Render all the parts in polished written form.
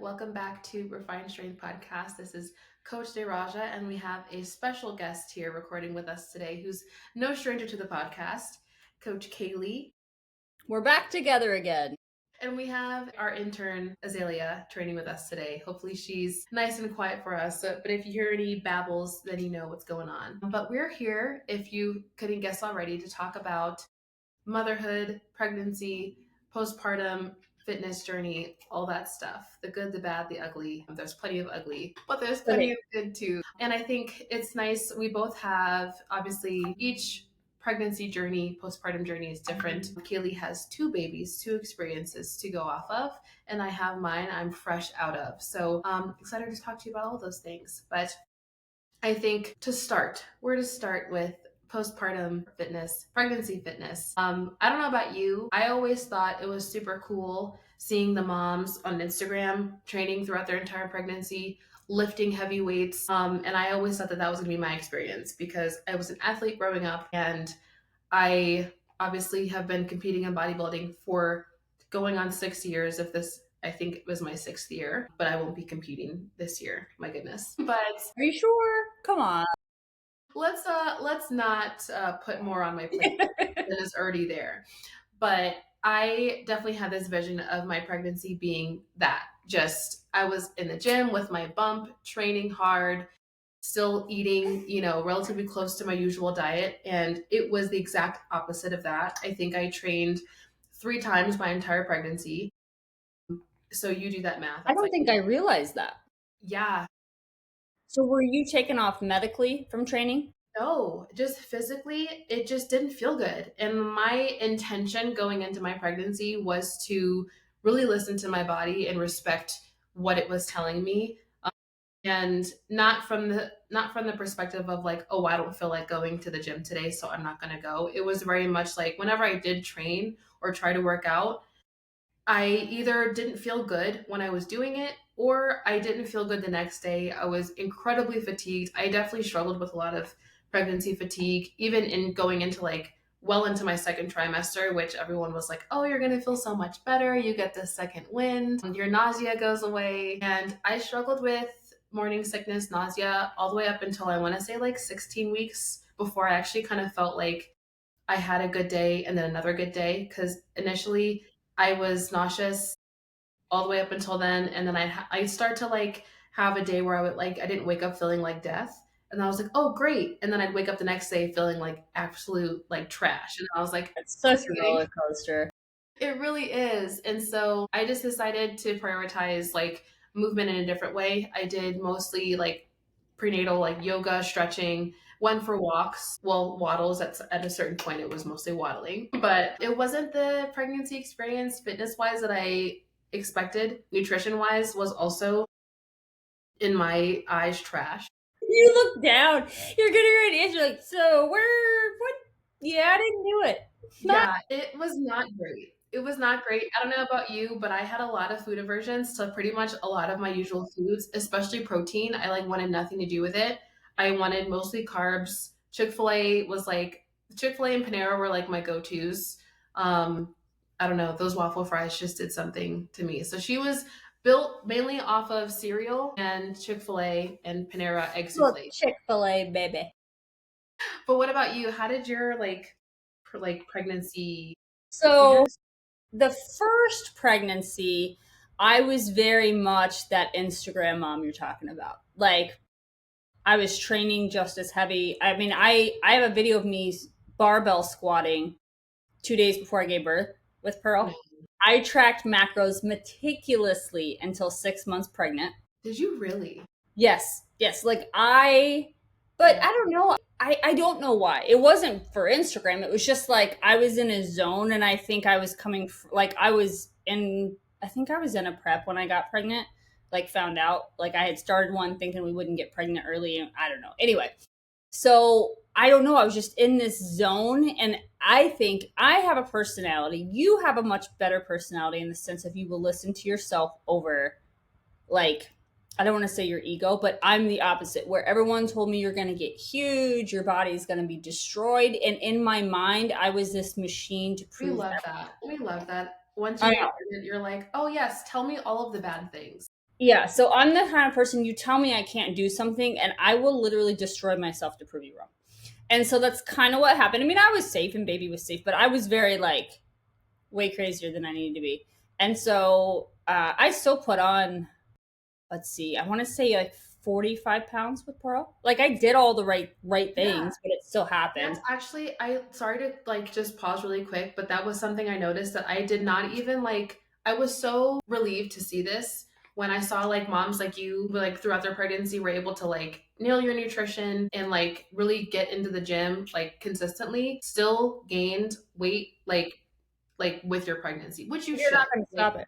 Welcome back to Refined Strength Podcast. This is Coach Daraja, and we have a special guest here recording with us today who's no stranger to the podcast, Coach Kayleigh. We're back together again. And we have our intern, Azalea, training with us today. Hopefully she's nice and quiet for us. But if you hear any babbles, then you know what's going on. But we're here, if you couldn't guess already, to talk about motherhood, pregnancy, postpartum, fitness journey, all that stuff. The good, the bad, the ugly. There's plenty of ugly, but there's plenty of good too. And I think it's nice. We both have, obviously, each pregnancy journey, postpartum journey is different. Kayleigh has two babies, two experiences to go off of, and I have mine I'm fresh out of. So I'm excited to talk to you about all those things. But I think where to start with postpartum fitness, pregnancy fitness. I don't know about you. I always thought it was super cool seeing the moms on Instagram training throughout their entire pregnancy, lifting heavy weights. And I always thought that was going to be my experience because I was an athlete growing up, and I obviously have been competing in bodybuilding for going on 6 years. I think it was my 6th year, but I won't be competing this year. My goodness. But are you sure? Come on. Let's not put more on my plate than is already there. But I definitely had this vision of my pregnancy being that. Just I was in the gym with my bump, training hard, still eating, relatively close to my usual diet. And it was the exact opposite of that. I think I trained 3 times my entire pregnancy. So you do that math. I don't think I realized that. Yeah. So were you taken off medically from training? No, just physically, it just didn't feel good. And my intention going into my pregnancy was to really listen to my body and respect what it was telling me. And not from the perspective of like, oh, I don't feel like going to the gym today, so I'm not going to go. It was very much like whenever I did train or try to work out, I either didn't feel good when I was doing it, or I didn't feel good the next day. I was incredibly fatigued. I definitely struggled with a lot of pregnancy fatigue, even in going into well into my 2nd trimester, which everyone was like, oh, you're going to feel so much better. You get the second wind, your nausea goes away. And I struggled with morning sickness, nausea, all the way up until I want to say 16 weeks before I actually kind of felt like I had a good day and then another good day. Because initially I was nauseous all the way up until then. And then I'd start to have a day where I didn't wake up feeling like death. And I was like, oh, great. And then I'd wake up the next day feeling like absolute trash. And I was like, it's such a roller coaster. It really is. And so I just decided to prioritize movement in a different way. I did mostly prenatal yoga, stretching, went for walks. Well, waddles at a certain point, it was mostly waddling. But it wasn't the pregnancy experience fitness-wise that I expected. Nutrition-wise was also, in my eyes, trash. You look down. You're getting ready to answer what? Yeah, I didn't do it. Yeah, it was not great. It was not great. I don't know about you, but I had a lot of food aversions to pretty much a lot of my usual foods, especially protein. I wanted nothing to do with it. I wanted mostly carbs. Chick-fil-A and Panera were my go-tos. I don't know, those waffle fries just did something to me. So she was built mainly off of cereal and Chick-fil-A and Panera egg souffle. Chick-fil-A, baby. But what about you? How did your pregnancy? So the first pregnancy, I was very much that Instagram mom you're talking about. I was training just as heavy. I mean, I have a video of me barbell squatting 2 days before I gave birth with Pearl. I tracked macros meticulously until 6 months pregnant. Did you really? Yes. But I don't know. I don't know why. It wasn't for Instagram. It was just I was in a zone, and I think I was coming, I think I was in a prep when I got pregnant, found out, I had started one thinking we wouldn't get pregnant early, and I don't know. Anyway, so I don't know. I was just in this zone, and I think I have a personality. You have a much better personality in the sense of you will listen to yourself over, I don't want to say your ego, but I'm the opposite, where everyone told me you're going to get huge, your body's going to be destroyed. And in my mind, I was this machine to prove We love that. Once you get pregnant, you're like, oh yes, tell me all of the bad things. Yeah, so I'm the kind of person, you tell me I can't do something and I will literally destroy myself to prove you wrong. And so that's kind of what happened. I mean, I was safe and baby was safe, but I was very like way crazier than I needed to be. And so I still put on, let's see, I want to say like 45 pounds with Pearl. Like I did all the right Yeah. things, but it still That's happened. actually, I sorry to like just pause really quick, but that was something I noticed that I did not even like. I was so relieved to see this when I saw like moms like you, like throughout their pregnancy, were able to like nail your nutrition and like really get into the gym like consistently, still gained weight like with your pregnancy, which you You're should. not going to Like stop it.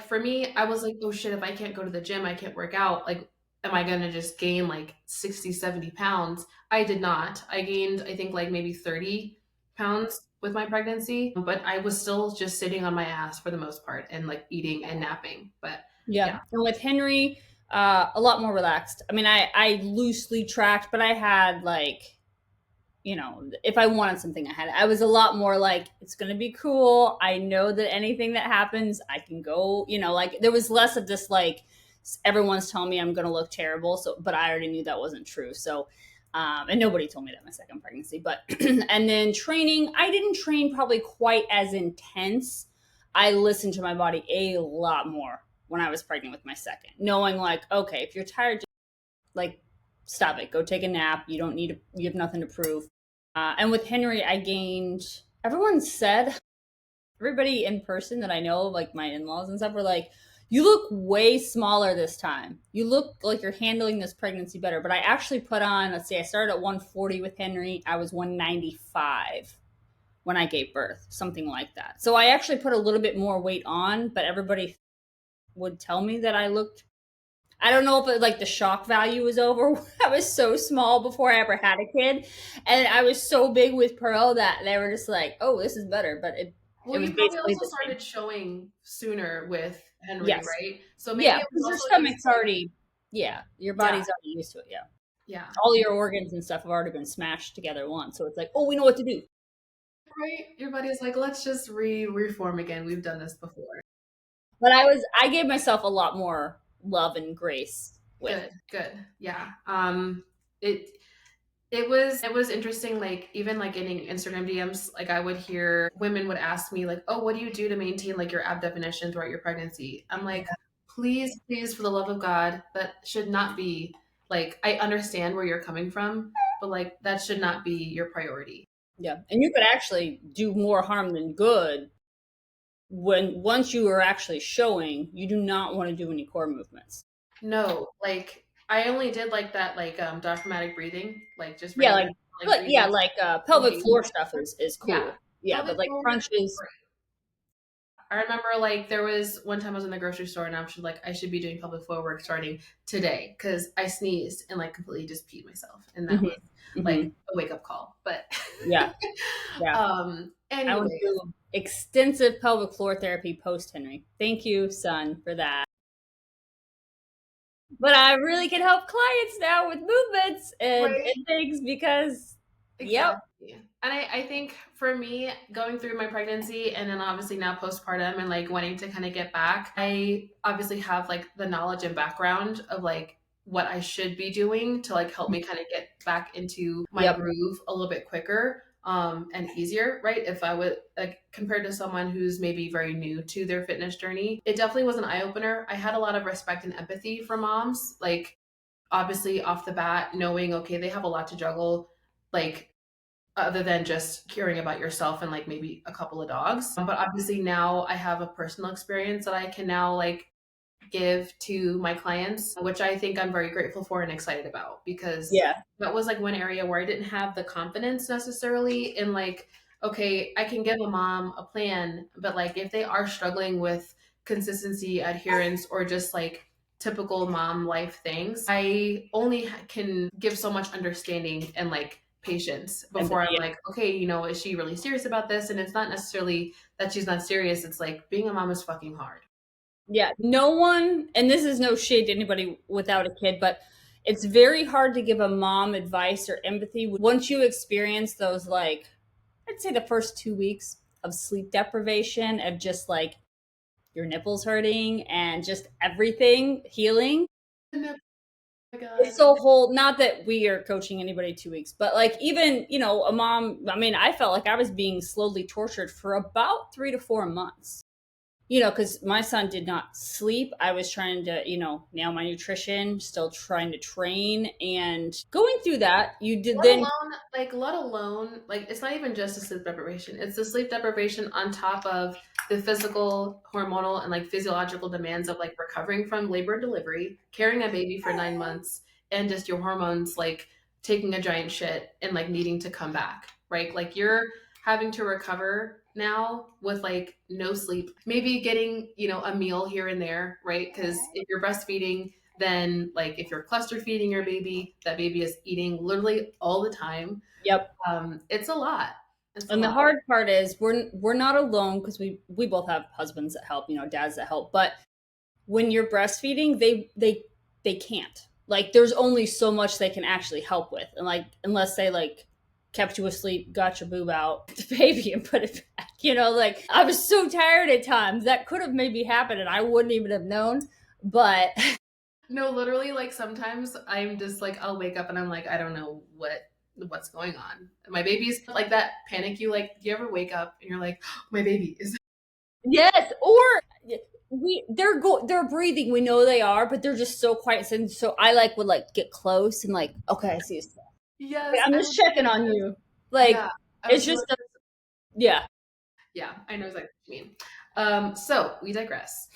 for me, I was like, oh shit, if I can't go to the gym, I can't work out. Like, am I gonna just gain like 60, 70 pounds? I did not. I gained, I think, like maybe 30 pounds with my pregnancy, but I was still just sitting on my ass for the most part and like eating and napping. But Yeah. yeah, And with Henry, a lot more relaxed. I mean, I loosely tracked, but I had like, you know, if I wanted something, I was a lot more like, it's going to be cool. I know that anything that happens, I can go, you know, like there was less of this, like everyone's telling me I'm going to look terrible. So, but I already knew that wasn't true. So, and nobody told me that my second pregnancy, but, and then training, I didn't train probably quite as intense. I listened to my body a lot more when I was pregnant with my second, knowing like, okay, if you're tired, just like stop it, go take a nap. You don't need to, you have nothing to prove. And with Henry, I gained, everyone said, everybody in person that I know, like my in laws and stuff, were like, you look way smaller this time. You look like you're handling this pregnancy better. But I actually put on, let's see, I started at 140 with Henry. I was 195 when I gave birth, something like that. So I actually put a little bit more weight on, but everybody would tell me that I looked, I don't know if it, like the shock value was over. I was so small before I ever had a kid, and I was so big with Pearl that they were just like, "Oh, this is better." But it well, was you probably basically also the same. started showing sooner with Henry, Yes, right? So maybe yeah, it was because your also stomach's easier. already, yeah, your Yeah, body's already used to it. Yeah, yeah. all your organs and stuff have already been smashed together once, so it's like, oh, we know what to do. Right? Your body's like, let's just reform again. We've done this before. But I gave myself a lot more love and grace with Good, good. Yeah. It it was interesting, like even like getting Instagram DMs, like I would hear women would ask me like, oh, what do you do to maintain like your ab definition throughout your pregnancy? I'm like, it. please, please, for the love of God, that should not be like, I understand where you're coming from, but like that should not be your priority. Yeah, and you could actually do more harm than good when once you are actually showing. You do not want to do any core movements. No, like I only did like that like diaphragmatic breathing, like just Yeah, regular like yeah, breathing. like pelvic Okay. floor stuff is Yeah. cool. Yeah, Pelvic but like floor. crunches. I remember like there was one time I was in the grocery store and I was like, I should be doing pelvic floor work starting today because I sneezed and like completely just peed myself. And that Hmm. was like Hmm. a wake up call. But Yeah, yeah. I went anyways, through extensive pelvic floor therapy post Henry. Thank you, son, for that. But I really can help clients now with movements right. and things because, yep, Exactly. And I think for me, going through my pregnancy and then obviously now postpartum and like wanting to kind of get back, I obviously have like the knowledge and background of like what I should be doing to like help me kind of get back into my yep, groove a little bit quicker and easier, right? If I would like compared to someone who's maybe very new to their fitness journey, it definitely was an eye opener. I had a lot of respect and empathy for moms, like obviously off the bat, knowing okay, they have a lot to juggle, like other than just caring about yourself and like maybe a couple of dogs. But obviously now I have a personal experience that I can now like give to my clients, which I think I'm very grateful for and excited about because yeah, that was like one area where I didn't have the confidence necessarily in like, okay, I can give a mom a plan, but like if they are struggling with consistency, adherence, or just like typical mom life things, I only can give so much understanding and like patience before I'm empathy. like, okay, you know, is she really serious about this? And it's not necessarily that she's not serious. It's like being a mom is fucking hard. Yeah, no one, and this is no shade to anybody without a kid, but it's very hard to give a mom advice or empathy once you experience those, like, I'd say the first 2 weeks of sleep deprivation, of just like your nipples hurting and just everything healing. Oh my It's god. so whole, not that we are coaching anybody 2 weeks, but like even, a mom, I mean, I felt like I was being slowly tortured for about 3 to 4 months. Because my son did not sleep. I was trying to, nail my nutrition, still trying to train and going through that. You did then. Let alone, like, it's not even just the sleep deprivation. It's the sleep deprivation on top of the physical, hormonal, and like physiological demands of like recovering from labor and delivery, carrying a baby for 9 months, and just your hormones like taking a giant shit and like needing to come back, right? Like you're having to recover now with like no sleep, maybe getting, a meal here and there, right? Because if you're breastfeeding, then like if you're cluster feeding your baby, that baby is eating literally all the time. Yep. It's a lot. It's a And the lot. hard part is we're not alone because we both have husbands that help, dads that help. But when you're breastfeeding, they can't. Like there's only so much they can actually help with, and like unless they like kept you asleep, got your boob out, the baby, and put it back. Like I was so tired at times that could have maybe happened, and I wouldn't even have known. But No, literally, like sometimes I'm just like I'll wake up and I'm like I don't know what's going on. My baby's like that panic. You like, do you ever wake up and you're like, oh, my baby is. yes, or they're breathing. We know they are, but they're just so quiet. And so I like would like get close and like, okay, I see you. Like, Yes, I'm I just was checking doing on this. you. Like Yeah, I was it's doing just this. yeah. Yeah, I know exactly what you mean. So we digress.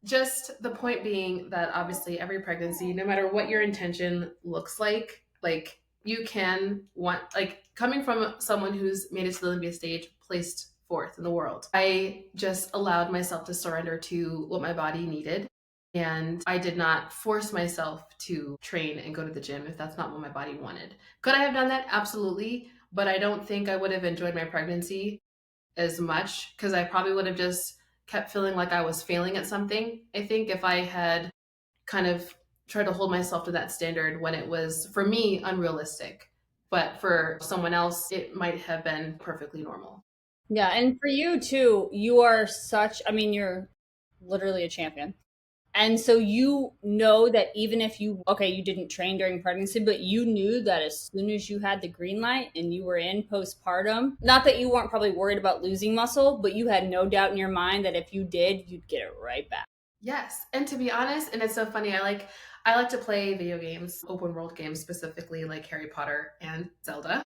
Just the point being that obviously every pregnancy, no matter what your intention looks like you can want, like coming from someone who's made it to the Olympia stage, placed fourth in the world, I just allowed myself to surrender to what my body needed. And I did not force myself to train and go to the gym if that's not what my body wanted. Could I have done that? Absolutely. But I don't think I would have enjoyed my pregnancy as much because I probably would have just kept feeling like I was failing at something. I think if I had kind of tried to hold myself to that standard when it was, for me, unrealistic, but for someone else, it might have been perfectly normal. Yeah, and for you too, you are such, I mean, you're literally a champion. And so you know that even if you didn't train during pregnancy, but you knew that as soon as you had the green light and you were in postpartum, not that you weren't probably worried about losing muscle, but you had no doubt in your mind that if you did, you'd get it right back. Yes, and to be honest, and it's so funny, I like to play video games, open world games specifically, like Harry Potter and Zelda.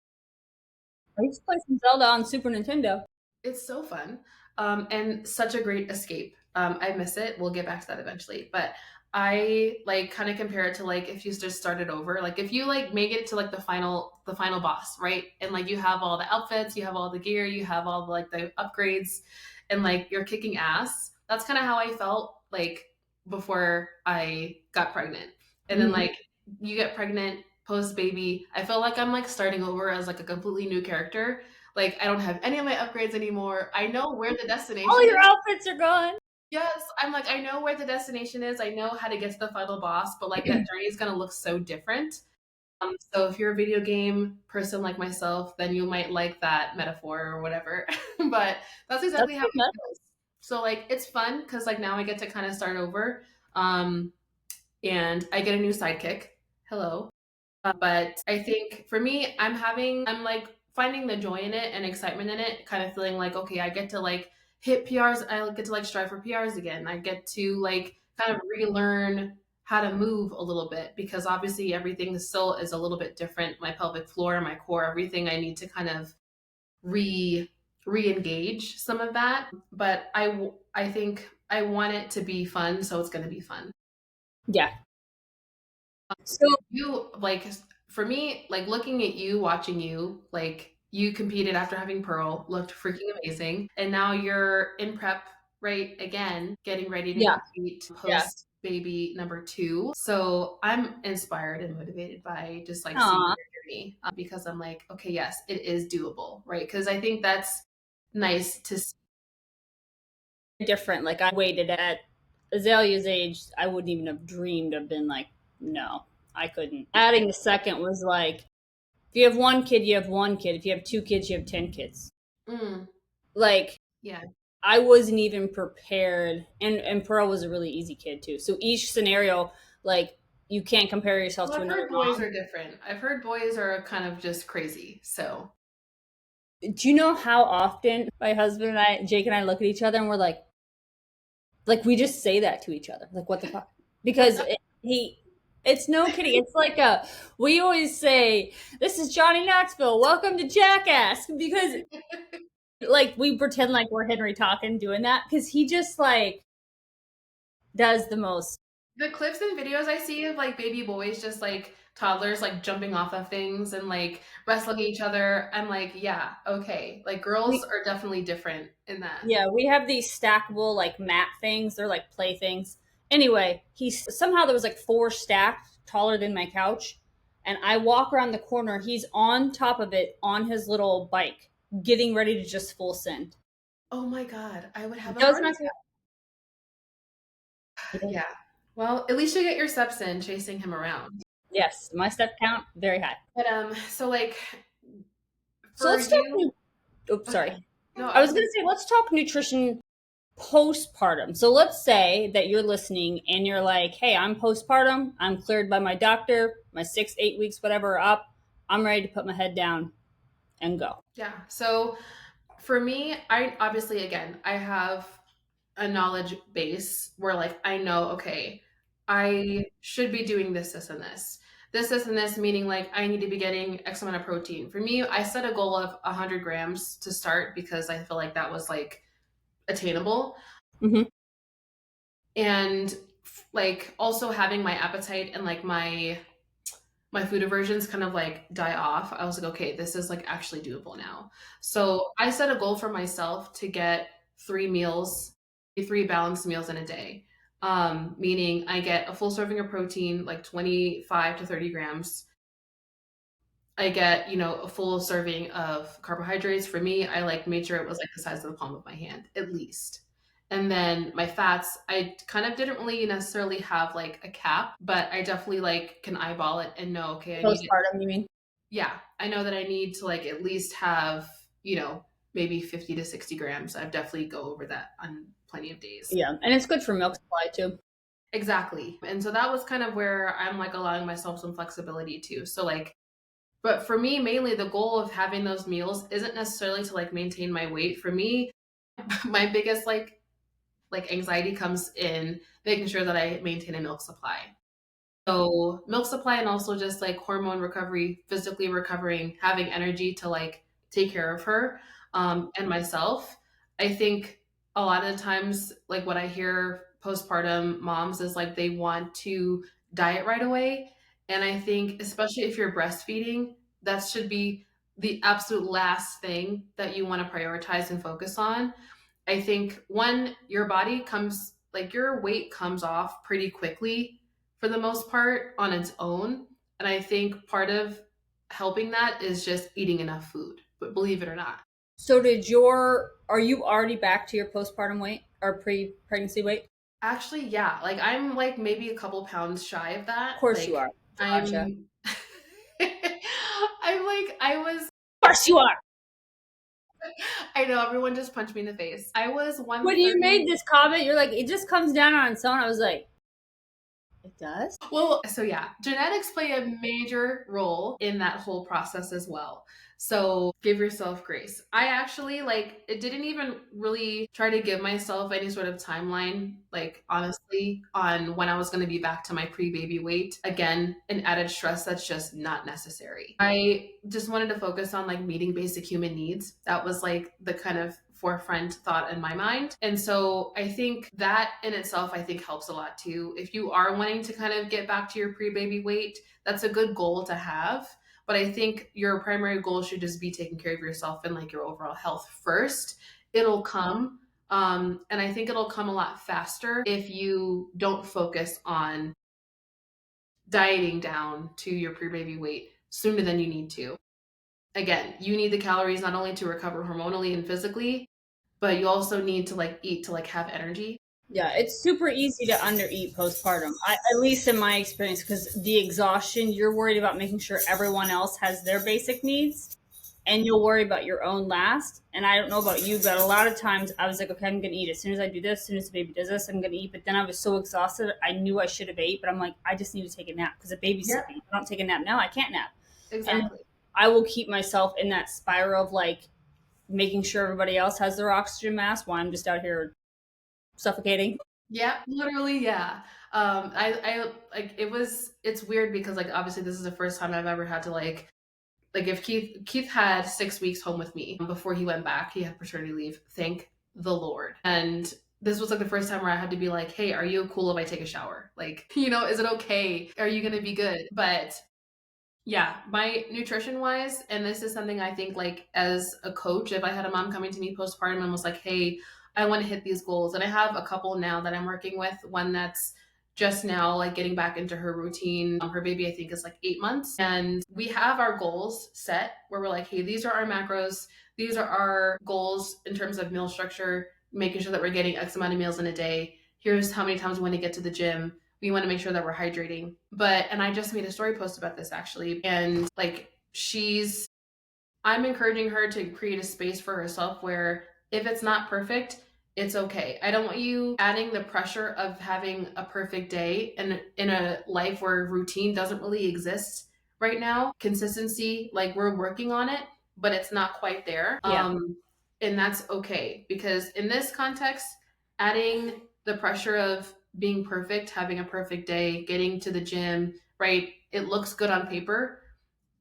I used to play some Zelda on Super Nintendo. It's so fun, and such a great escape. I miss it. We'll get back to that eventually, but I like kind of compare it to like if you just started over, like if you like make it to like the final boss, right? And like you have all the outfits, you have all the gear, you have all the, like the upgrades, and like you're kicking ass. That's kind of how I felt like before I got pregnant, and then Mhm. like you get pregnant post baby. I feel like I'm like starting over as like a completely new character, like I don't have any of my upgrades anymore. I know where the All destination your is. outfits are gone. Yes, I'm like I know where the destination is. I know how to get to the final boss, but like that journey is going to look so different. So if you're a video game person like myself, then you might like that metaphor or whatever. But that's That's exactly how good it enough. feels. So like it's fun because like now I get to kind of start over, um, and I get a new sidekick. Hello. But I think for me, I'm like finding the joy in it and excitement in it, kind of feeling like, okay, I get to like hit PRs. I get to like strive for PRs again. I get to like kind of relearn how to move a little bit because obviously everything still is a little bit different. My pelvic floor, my core, everything I need to kind of re-engage some of that. But I think I want it to be fun, so it's going to be fun. Yeah. So You like, for me, like looking at you, watching you, like you competed after having Pearl, looked freaking amazing, and now you're in prep, right? Again, getting ready to yeah, compete yeah. post baby number two. So I'm inspired and motivated by just like seeing Aw. your journey, because I'm like, okay, yes, it is doable, right? Because I think that's nice to see. Different. Like I waited at Azalea's age, I wouldn't even have dreamed of been like, no, I couldn't. Adding a second was like, if you have one kid, you have one kid. If you have two kids, you have 10 kids. Mm, Like yeah. I wasn't even prepared. And Pearl was a really easy kid too. So each scenario, like, you can't compare yourself Well, to I've another heard boys mom. are different. I've heard boys are kind of just crazy. So, Do you know how often my husband and I, Jake and I, look at each other and we're like we just say that to each other, like what the fuck? Because it's no kidding. It's like we always say, "This is Johnny Knoxville. Welcome to Jackass," because like we pretend like we're Henry talking doing that because he just like does the most. the clips and videos I see of like baby boys, just like toddlers, like jumping off of things and like wrestling each other, I'm like, yeah, okay. Like girls We are definitely different in that. Yeah, we have these stackable like mat things. They're like play things. Anyway, he somehow there was like four stacked taller than my couch, and I walk around the corner. He's on top of it on his little bike, getting ready to just full send. Oh my God, I would have a Does heart not. attack. Yeah. Well, at least you get your steps in chasing him around. Yes, my step count very high. But so like So for let's talk. you, Oops, okay. sorry. No, I I was was gonna say let's talk nutrition postpartum. So let's say that you're listening and you're like, hey, I'm postpartum. I'm cleared by my doctor. My 6, 8 weeks, whatever, are up. I'm ready to put my head down and go. yeah. So for me, I obviously again, I have a knowledge base where like I know, okay, I should be doing this, this, and this. This, and this, meaning like I need to be getting X amount of protein. For me, I set a goal of 100 grams to start because I feel like that was like attainable. Mm-hmm. And like also having my appetite and like my food aversions kind of like die off. I was like, okay, this is like actually doable now. So I set a goal for myself to get 3 meals, 3 balanced meals in a day. Meaning I get a full serving of protein, like 25 to 30 grams. I get, a full serving of carbohydrates. For me, I like made sure it was like the size of the palm of my hand, at least. And then my fats, I kind of didn't really necessarily have like a cap, but I definitely like can eyeball it and know, okay, I need it. Postpartum, you mean? Yeah, I know that I need to like at least have, maybe 50 to 60 grams. I've definitely go over that on plenty of days. Yeah, and it's good for milk supply too. Exactly. And so that was kind of where I'm like allowing myself some flexibility too. So like, but for me, mainly the goal of having those meals isn't necessarily to like maintain my weight. For me, my biggest like anxiety comes in making sure that I maintain a milk supply. So milk supply and also just like hormone recovery, physically recovering, having energy to like take care of her and myself. I think a lot of the times, like what I hear postpartum moms is like they want to diet right away. And I think, especially if you're breastfeeding, that should be the absolute last thing that you want to prioritize and focus on. I think one, your body comes like your weight comes off pretty quickly for the most part on its own. And I think part of helping that is just eating enough food, but believe it or not. So are you already back to your postpartum weight or pre-pregnancy weight? Actually, yeah, like I'm like maybe a couple pounds shy of that. Of course you Like are, Daraja. Of I'm I'm like I was course you are. I know everyone just punched me in the face. I was When you 130. made this comment, you're like, it just comes down on its own. I was like, it does? Well, so yeah, genetics play a major role in that whole process as well. So give yourself grace. I actually like it didn't even really try to give myself any sort of timeline, like honestly, on when I was going to be back to my pre-baby weight. Again, an added stress that's just not necessary. I just wanted to focus on like meeting basic human needs. That was like the kind of forefront thought in my mind. And so I think that in itself, I think helps a lot too. If you are wanting to kind of get back to your pre-baby weight, that's a good goal to have. But I think your primary goal should just be taking care of yourself and like your overall health first. It'll come. And I think it'll come a lot faster if you don't focus on dieting down to your pre-baby weight sooner than you need to. Again, you need the calories not only to recover hormonally and physically, but you also need to like eat to like have energy. Yeah, it's super easy to undereat postpartum. At least in my experience, because the exhaustion, you're worried about making sure everyone else has their basic needs. and you'll worry about your own last. And I don't know about you, but a lot of times I was like, okay, I'm going to eat. As soon as I do this, as soon as the baby does this, I'm going to eat. But then I was so exhausted. I knew I should have ate, but I'm like, I just need to take a nap because the baby's Yeah, sleeping. If I don't take a nap now, I can't nap. And exactly. I will keep myself in that spiral of like making sure everybody else has their oxygen mask while I'm just out here suffocating. Yeah, literally, yeah. I like it's weird because like obviously this is the first time I've ever had to like if Keith had 6 weeks home with me before he went back, he had paternity leave. Thank the Lord. And this was like the first time where I had to be like, hey, are you cool if I take a shower? Like, is it okay? Are you gonna be good? But yeah, my nutrition wise, and this is something I think like as a coach, if I had a mom coming to me postpartum and was like, hey, I want to hit these goals. And I have a couple now that I'm working with, one that's just now like getting back into her routine. Her baby, I think, is like 8 months. And we have our goals set where we're like, hey, these are our macros, these are our goals in terms of meal structure, making sure that we're getting X amount of meals in a day. Here's how many times we want to get to the gym. We want to make sure that we're hydrating. And I just made a story post about this actually. And like I'm encouraging her to create a space for herself where if it's not perfect, it's okay. I don't want you adding the pressure of having a perfect day in a life where routine doesn't really exist right now. Consistency, like we're working on it, but it's not quite there. Yeah. And that's okay because in this context, adding the pressure of being perfect, having a perfect day, getting to the gym, right? It looks good on paper,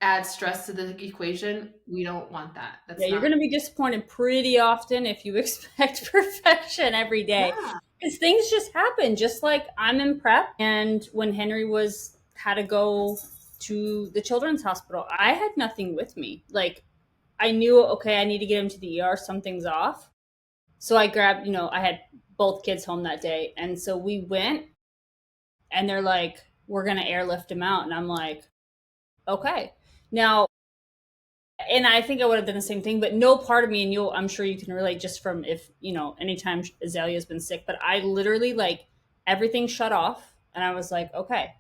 adds stress to the equation. We don't want that. Yeah, That's you're not. going to be disappointed pretty often if you expect perfection every day. Yeah. Because things just happen. Just like I'm in prep, and when Henry had to go to the children's hospital, I had nothing with me. Like I knew, okay, I need to get him to the ER. Something's off. So I grabbed, I had both kids home that day, and so we went, and they're like, "We're going to airlift him out," and I'm like, "Okay." Now, and I think I would have done the same thing, but no part of me, and I'm sure you can relate just from if, anytime Azalea's been sick, but I literally like everything shut off. And I was like, okay,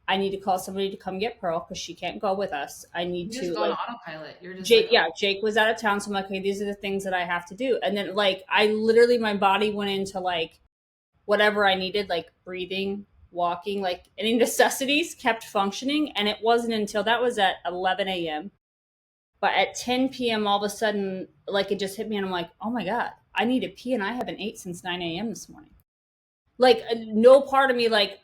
I need to call somebody to come get Pearl because she can't go with us. I need You just to go on like, autopilot. You're just like, Jake, yeah, Jake was out of town. So I'm like, okay, these are the things that I have to do. And then like, I literally, my body went into like whatever I needed, like breathing, walking, like any necessities kept functioning. And it wasn't until that was at 11 a.m. But at 10 p.m., all of a sudden, like it just hit me, and I'm like, oh my God, I need to pee, and I haven't ate since 9 a.m. this morning. Like, no part of me, like,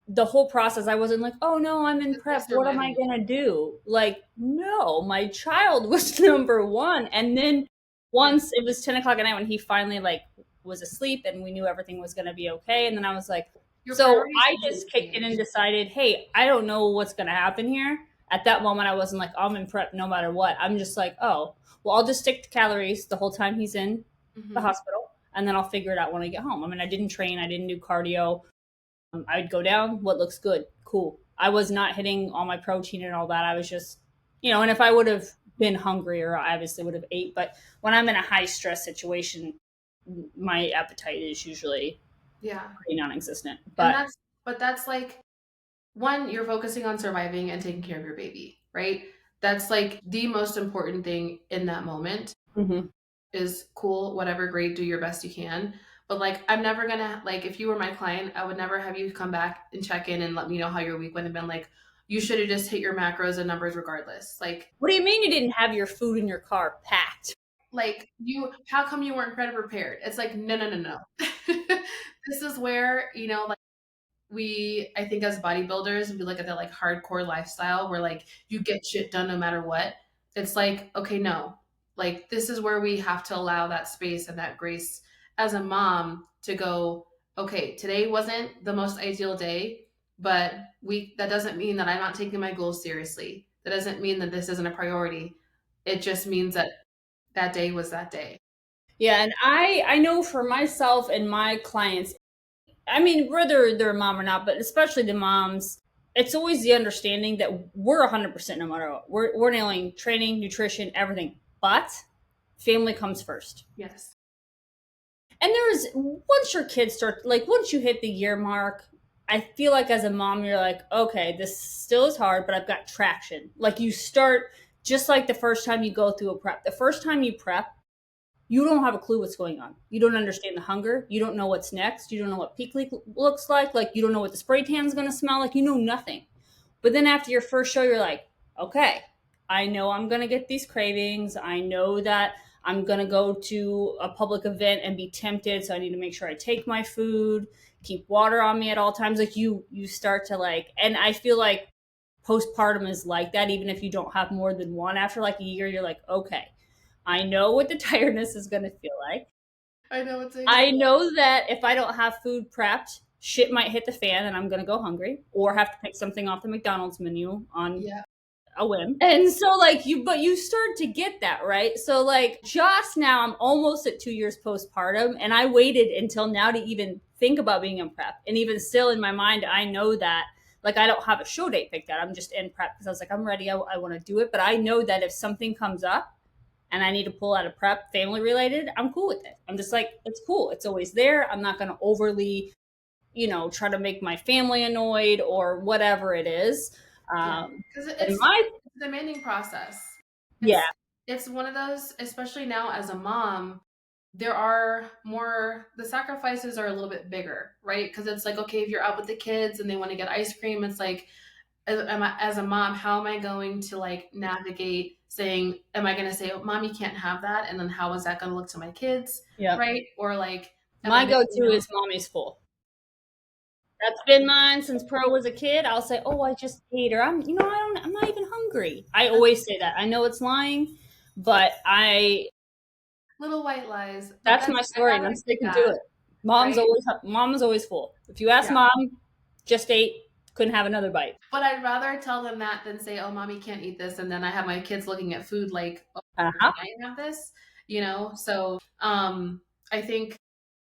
the whole process, I wasn't like, oh no, I'm in it's like prep. What am I survival going mode. to do? Like, no, my child was number one. And then Yeah. once it was 10 o'clock at night when he finally, like, was asleep and we knew everything was going to be okay. And then I was like, Your so priorities I completely just kicked in and change. decided, hey, I don't know what's going to happen here. At that moment, I wasn't like, I'm in prep no matter what. I'm just like, oh, well, I'll just stick to calories the whole time he's in the Mm-hmm. hospital, and then I'll figure it out when I get home. I mean, I didn't train, I didn't do cardio. I'd go down, what looks good, cool. I was not hitting all my protein and all that. I was just, and if I would have been hungrier, I obviously would have ate. But when I'm in a high stress situation, my appetite is usually Yeah. pretty non-existent. And But that's like, one, you're focusing on surviving and taking care of your baby, right? That's like the most important thing in that moment. mhm. Is cool, whatever, great, do your best you can. But like, I'm never gonna, like, if you were my client, I would never have you come back and check in and let me know how your week went and been like, you should have just hit your macros and numbers regardless. What do you mean you didn't have your food in your car packed? How come you weren't credit prepared? It's like, no, no, no, no. This is where, like, I think as bodybuilders, we look at that like hardcore lifestyle where like you get shit done no matter what. It's like, okay, no. Like this is where we have to allow that space and that grace as a mom to go, okay, today wasn't the most ideal day, but that doesn't mean that I'm not taking my goals seriously. That doesn't mean that this isn't a priority. It just means that that day was that day. Yeah, and I know for myself and my clients, I mean, whether they're a mom or not, but especially the moms, it's always the understanding that we're 100% no matter what. We're nailing training, nutrition, everything. But family comes first. Yes. And once your kids start, like, once you hit the year mark, I feel like as a mom, you're like, okay, this still is hard, but I've got traction. Like, you start just like the first time you go through a prep. The first time you prep, you don't have a clue what's going on. You don't understand the hunger. You don't know what's next. You don't know what peak leak looks like. Like, you don't know what the spray tan is going to smell like. You know nothing. But then after your first show, you're like, okay, I know I'm going to get these cravings. I know that I'm going to go to a public event and be tempted. So I need to make sure I take my food, keep water on me at all times. Like, you start to like, and I feel like postpartum is like that. Even if you don't have more than one, after like a year, you're like, okay, I know what the tiredness is going to feel like. I know it's I know that if I don't have food prepped, shit might hit the fan and I'm going to go hungry or have to pick something off the McDonald's menu on a whim. And so like but you start to get that, right? So like just now I'm almost at 2 years postpartum, and I waited until now to even think about being in prep. And even still in my mind, I know that like I don't have a show date picked out. I'm just in prep because I was like, I'm ready. I want to do it. But I know that if something comes up and I need to pull out a prep family related, I'm cool with it. I'm just like, it's cool. It's always there. I'm not going to overly, try to make my family annoyed or whatever it is. Because it's a demanding process. It's one of those, especially now as a mom, the sacrifices are a little bit bigger, right? Because it's like, okay, if you're out with the kids and they want to get ice cream, it's like, as a mom, how am I going to like navigate saying, am I going to say, oh, mom, you can't have that? And then how is that going to look to my kids? Right. Or like, my go-to is mommy's full. That's been mine since Pearl was a kid. I'll say, oh, I just ate her. I'm not even hungry. I always say that. I know it's lying, but little white lies. That's my story, and I'm sticking to it. Mom's always full. If you ask mom, just ate, couldn't have another bite. But I'd rather tell them that than say, oh, mommy can't eat this. And then I have my kids looking at food like, oh, can I have this? So I think.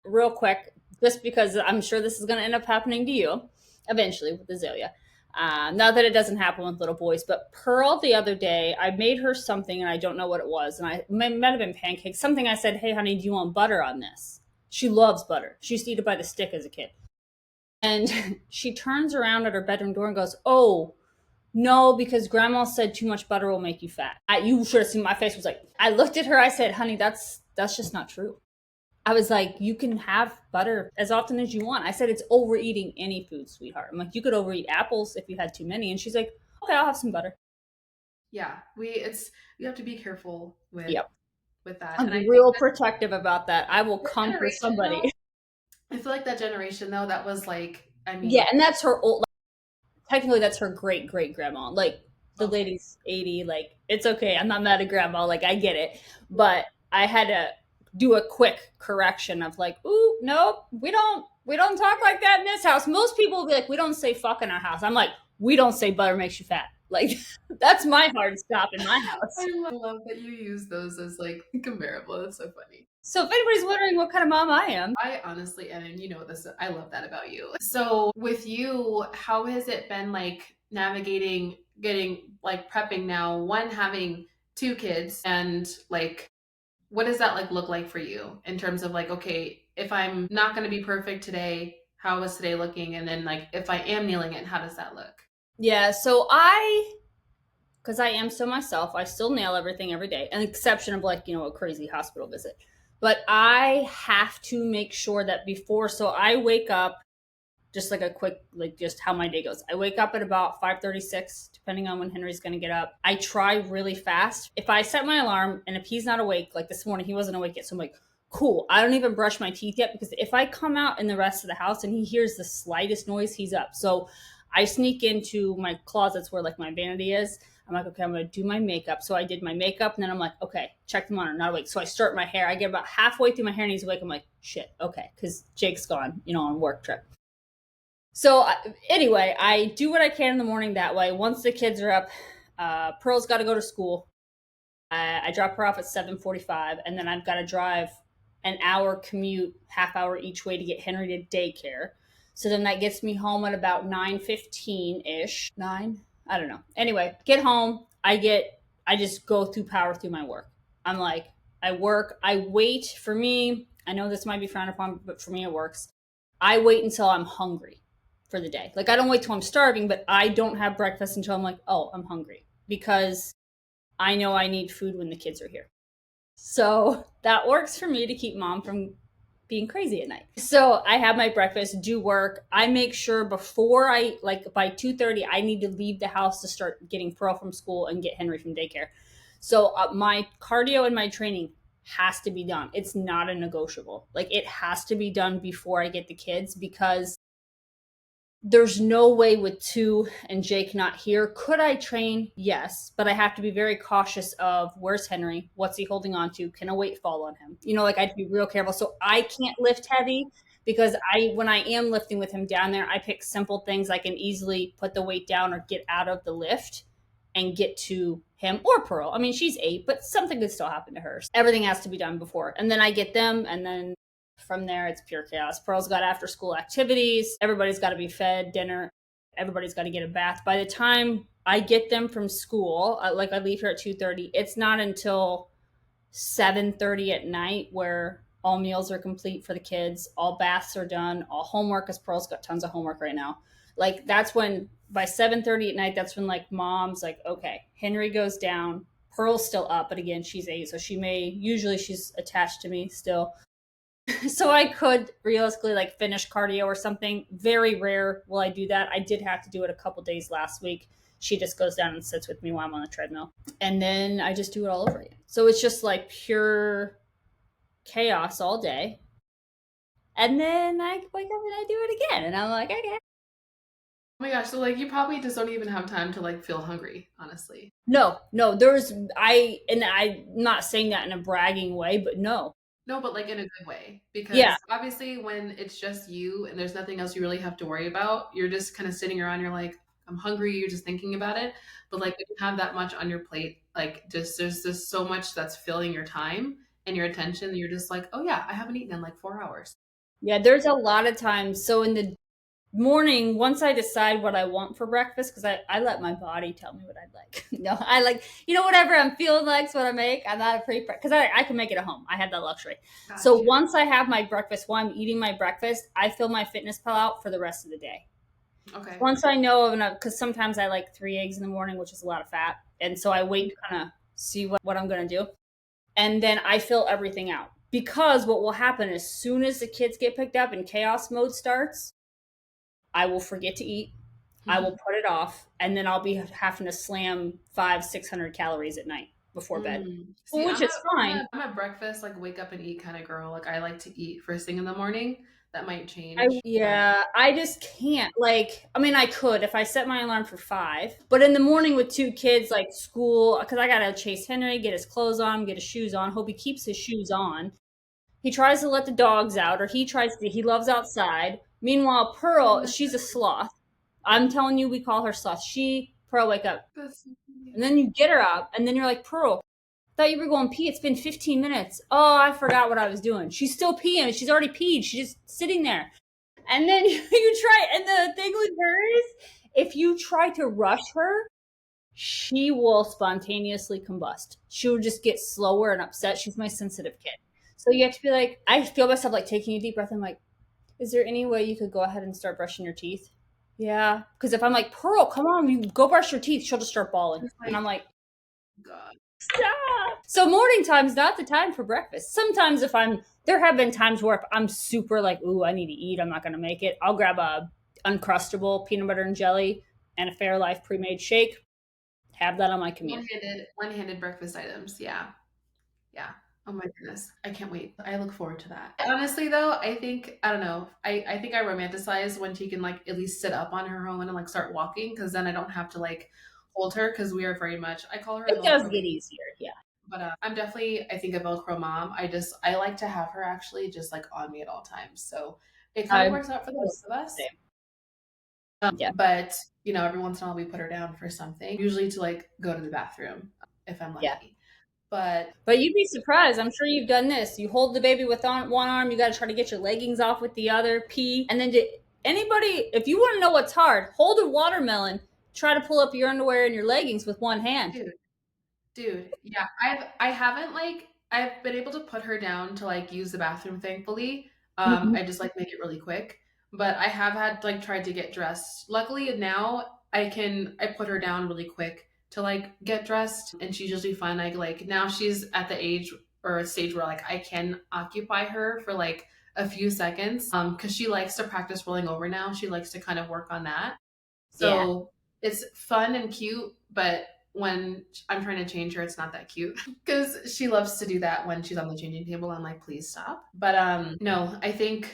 Real quick, just because I'm sure this is going to end up happening to you eventually with Azalea. Not that it doesn't happen with little boys, but Pearl the other day, I made her something and I don't know what it was. And it might have been pancakes. Something I said, hey, honey, do you want butter on this? She loves butter. She used to eat it by the stick as a kid. And she turns around at her bedroom door and goes, oh, no, because grandma said too much butter will make you fat. You should have seen my face was like, I looked at her, I said, honey, that's just not true. I was like, you can have butter as often as you want. I said, it's overeating any food, sweetheart. I'm like, you could overeat apples if you had too many. And she's like, okay, I'll have some butter. Yeah, we have to be careful with that. I'm real protective about that. I will come for somebody. I feel like that generation though, that was like, and that's her old. Technically, that's her great grandma. Like the lady's 80. Like it's okay. I'm not mad at grandma. Like I get it, but I had to do a quick correction of like, ooh, nope, we don't talk like that in this house. Most people will be like, we don't say fuck in our house. I'm like, we don't say butter makes you fat. Like that's my hard stop in my house. I love that you use those as like comparable. That's so funny. So if anybody's wondering what kind of mom I am, I honestly am, and this, I love that about you. So with you, how has it been like navigating, getting like prepping now, one, having 2 kids, and like, what does that like look like for you in terms of like, okay, if I'm not going to be perfect today, how is today looking? And then like, if I am nailing it, how does that look? Yeah. So because I am so myself, I still nail everything every day, an exception of like, a crazy hospital visit. But I have to make sure that so I wake up, just like a quick, like just how my day goes. I wake up at about 5:36, depending on when Henry's going to get up. I try really fast. If I set my alarm and if he's not awake, like this morning, he wasn't awake yet. So I'm like, cool. I don't even brush my teeth yet, because if I come out in the rest of the house and he hears the slightest noise, he's up. So I sneak into my closets where like my vanity is. I'm like, okay, I'm going to do my makeup. So I did my makeup, and then I'm like, okay, check the monitor, not awake. So I start my hair. I get about halfway through my hair and he's awake. I'm like, shit, okay, because Jake's gone, on work trip. So anyway, I do what I can in the morning that way. Once the kids are up, Pearl's got to go to school. I drop her off at 7:45, and then I've got to drive an hour commute, half hour each way to get Henry to daycare. So then that gets me home at about 9:15-ish. 9? I don't know. Anyway, get home. I just power through my work. I'm like, I work. I wait. For me, I know this might be frowned upon, but for me it works. I wait until I'm hungry for the day. Like I don't wait till I'm starving, but I don't have breakfast until I'm like, oh, I'm hungry, because I know I need food when the kids are here. So that works for me to keep mom from being crazy at night. So I have my breakfast, do work. I make sure before I, like by 2:30, I need to leave the house to start getting Pearl from school and get Henry from daycare. So my cardio and my training has to be done. It's not a negotiable. Like it has to be done before I get the kids, because there's no way with two and Jake not here. Could I train? Yes, but I have to be very cautious of where's Henry? What's he holding on to? Can a weight fall on him? You know, like I'd be real careful. So I can't lift heavy, because when I am lifting with him down there, I pick simple things I can easily put the weight down or get out of the lift and get to him or Pearl. I mean, she's 8, but something could still happen to her. Everything has to be done before. And then I get them, and then from there, it's pure chaos. Pearl's got after school activities. Everybody's got to be fed dinner. Everybody's got to get a bath. By the time I get them from school, like I leave here at 2:30, it's not until 7:30 at night where all meals are complete for the kids, all baths are done, all homework, because Pearl's got tons of homework right now. Like that's when, by 7:30 at night, that's when like mom's like, okay, Henry goes down. Pearl's still up, but again, she's 8, so usually she's attached to me still. So I could realistically like finish cardio or something. Very rare will I do that. I did have to do it a couple days last week. She just goes down and sits with me while I'm on the treadmill. And then I just do it all over again. So it's just like pure chaos all day. And then I wake up and I do it again. And I'm like, okay. Oh my gosh, so like you probably just don't even have time to like feel hungry, honestly. No, I'm not saying that in a bragging way, but no. No, but like in a good way. Yeah. Because obviously when it's just you and there's nothing else you really have to worry about, you're just kind of sitting around, you're like, I'm hungry, you're just thinking about it. But like when you have that much on your plate, like just there's just so much that's filling your time and your attention, you're just like, oh yeah, I haven't eaten in like 4 hours. Yeah, there's a lot of times. So in the morning, once I decide what I want for breakfast, because I let my body tell me what I'd like. No, I like, whatever I'm feeling like is what I make. I'm not a because I can make it at home. I have that luxury. So Gotcha. once I have my breakfast, while I'm eating my breakfast, I fill my fitness pal out for the rest of the day. Okay. Once I know of enough, because sometimes I like 3 eggs in the morning, which is a lot of fat. And so I wait to kind of see what I'm going to do. And then I fill everything out. Because what will happen as soon as the kids get picked up and chaos mode starts, I will forget to eat. I will put it off, and then I'll be having to slam 500-600 calories at night before bed, See, which is fine. I'm a breakfast like wake up and eat kind of girl. Like I like to eat first thing in the morning. That might change, but I just can't. Like, I mean, I could if I set my alarm for 5, but in the morning with 2 kids, like school, because I gotta chase Henry, get his clothes on, get his shoes on. Hope he keeps his shoes on. He tries to let the dogs out, or he loves outside. Meanwhile, Pearl, she's a sloth. I'm telling you, we call her sloth. Pearl, wake up. that's And then you get her up, and then you're like, Pearl, I thought you were going pee. It's been 15 minutes. Oh, I forgot what I was doing. She's still peeing. She's already peed. She's just sitting there. And then you try, and the thing with her is, if you try to rush her, she will spontaneously combust. She'll just get slower and upset. She's my sensitive kid. So you have to be like, I feel myself like taking a deep breath. I'm like, is there any way you could go ahead and start brushing your teeth? Yeah. Because if I'm like, Pearl, come on, you go brush your teeth, she'll just start bawling. And I'm like, God. stop. So morning time's not the time for breakfast. Sometimes there have been times where if I'm super like, ooh, I need to eat, I'm not going to make it, I'll grab a Uncrustable peanut butter and jelly and a Fairlife pre-made shake. Have that on my commute. One-handed breakfast items. Yeah. Yeah. Oh my goodness. I can't wait. I look forward to that. Honestly though, I don't know. I think I romanticize when she can like at least sit up on her own and like start walking, because then I don't have to like hold her, because we are very much, I call her a It does Velcro get baby. easier. Yeah. But I'm definitely, I think, a Velcro mom. I like to have her actually just like on me at all times. So it kind of I'm works out for the both of us. yeah. But every once in a while we put her down for something, usually to like go to the bathroom if I'm Yeah. lucky. But But you'd be surprised. I'm sure you've done this. You hold the baby with one arm, you got to try to get your leggings off with the other, pee. And then anybody, if you want to know what's hard, hold a watermelon, try to pull up your underwear and your leggings with one hand. dude, yeah, I haven't like I've been able to put her down to like use the bathroom, thankfully. Mhm. I just like make it really quick. But I have had like tried to get dressed. Luckily now I put her down really quick to like get dressed, and she's usually fine. Like now she's at the age or a stage where like I can occupy her for like a few seconds because she likes to practice rolling over now. She likes to kind of work on that. Yeah. So it's fun and cute, but when I'm trying to change her, it's not that cute because she loves to do that when she's on the changing table. I'm like, please stop. But no, I think